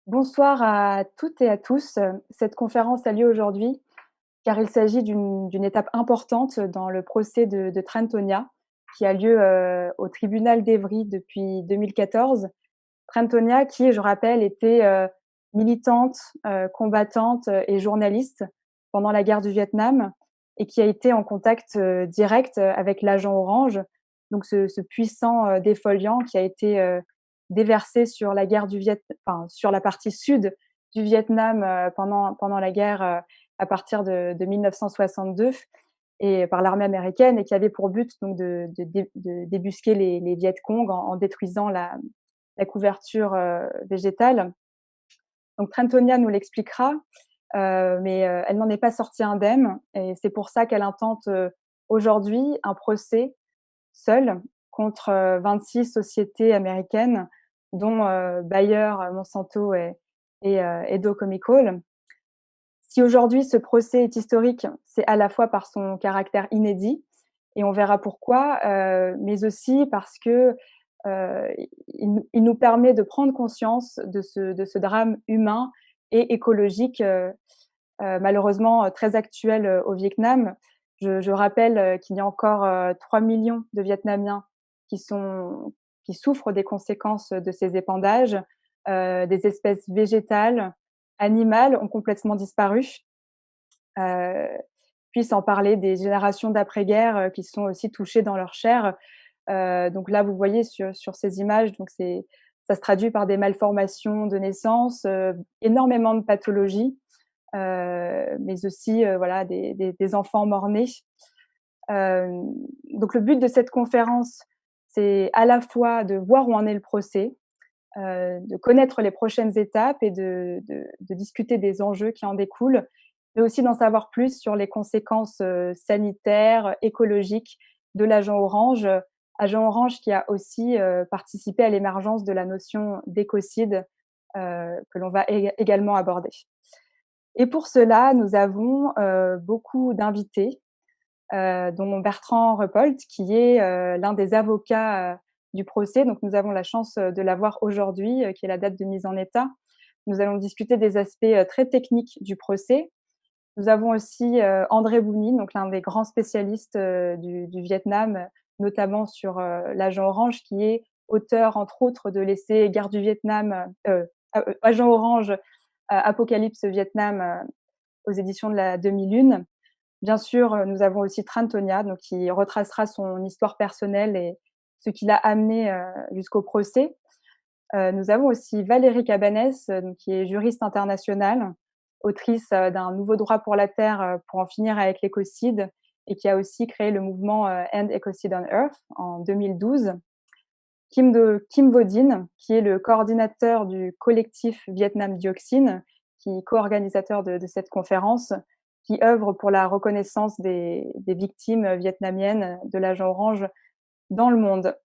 Bonsoir à toutes et à tous. Cette conférence a lieu aujourd'hui car il s'agit d'une étape importante dans le procès de Trentonia qui a lieu, au tribunal d'Evry depuis 2014. Trentonia qui, je rappelle, était, militante, combattante, et journaliste pendant la guerre du Vietnam et qui a été en contact, direct, avec l'agent orange, donc ce puissant, défoliant qui a été, déversé sur la guerre du Viet enfin, sur la partie sud du Vietnam, pendant la guerre, à partir de 1962 et par l'armée américaine et qui avait pour but donc de débusquer les Viet Cong en détruisant la couverture, végétale. Donc Trentonia nous l'expliquera, mais elle n'en est pas sortie indemne et c'est pour ça qu'elle intente, aujourd'hui un procès seule contre, 26 sociétés américaines dont, Bayer, Monsanto et Dow Chemical. Si aujourd'hui ce procès est historique, c'est à la fois par son caractère inédit et on verra pourquoi, mais aussi parce que, heu, il nous permet de prendre conscience de ce drame humain et écologique, malheureusement, très actuel, au Vietnam. Je rappelle, qu'il y a encore, 3 millions de Vietnamiens qui sont qui souffrent des conséquences de ces épandages. Des espèces végétales, animales ont complètement disparu. Heu, Puis sans parler des générations d'après-guerre, qui sont aussi touchées dans leur chair. Donc là, vous voyez sur ces images, donc ça se traduit par des malformations de naissance, énormément de pathologies, mais aussi, voilà, des enfants mort-nés. Hem, donc le but de cette conférence, c'est à la fois de voir où en est le procès, de connaître les prochaines étapes et de discuter des enjeux qui en découlent, mais aussi d'en savoir plus sur les conséquences, sanitaires, écologiques de l'agent orange. Agent orange qui a aussi, participé à l'émergence de la notion d'écocide, que l'on va également aborder. Et pour cela, nous avons, beaucoup d'invités, dont Bertrand Repolt, qui est, l'un des avocats, du procès. Donc nous avons la chance, de l'avoir aujourd'hui, qui est la date de mise en état. Nous allons discuter des aspects, très techniques du procès. Nous avons aussi, André Bouni, donc l'un des grands spécialistes, du Vietnam, notamment sur, l'agent orange, qui est auteur, entre autres, de l'essai Guerre du Vietnam, Agent orange, Apocalypse Vietnam, aux éditions de la Demi-Lune. Bien sûr, nous avons aussi Trentonia, donc qui retracera son histoire personnelle et ce qui l'a amené, jusqu'au procès. Nous avons aussi Valérie Cabanès, donc qui est juriste internationale, autrice, d'un nouveau droit pour la terre, pour en finir avec l'écocide et qui a aussi créé le mouvement, End Ecocide on Earth en 2012. Kim Vo Dinh, qui est le coordinateur du collectif Vietnam Dioxine, qui est co-organisateur de cette conférence, qui œuvre pour la reconnaissance des victimes vietnamiennes de l'agent orange dans le monde.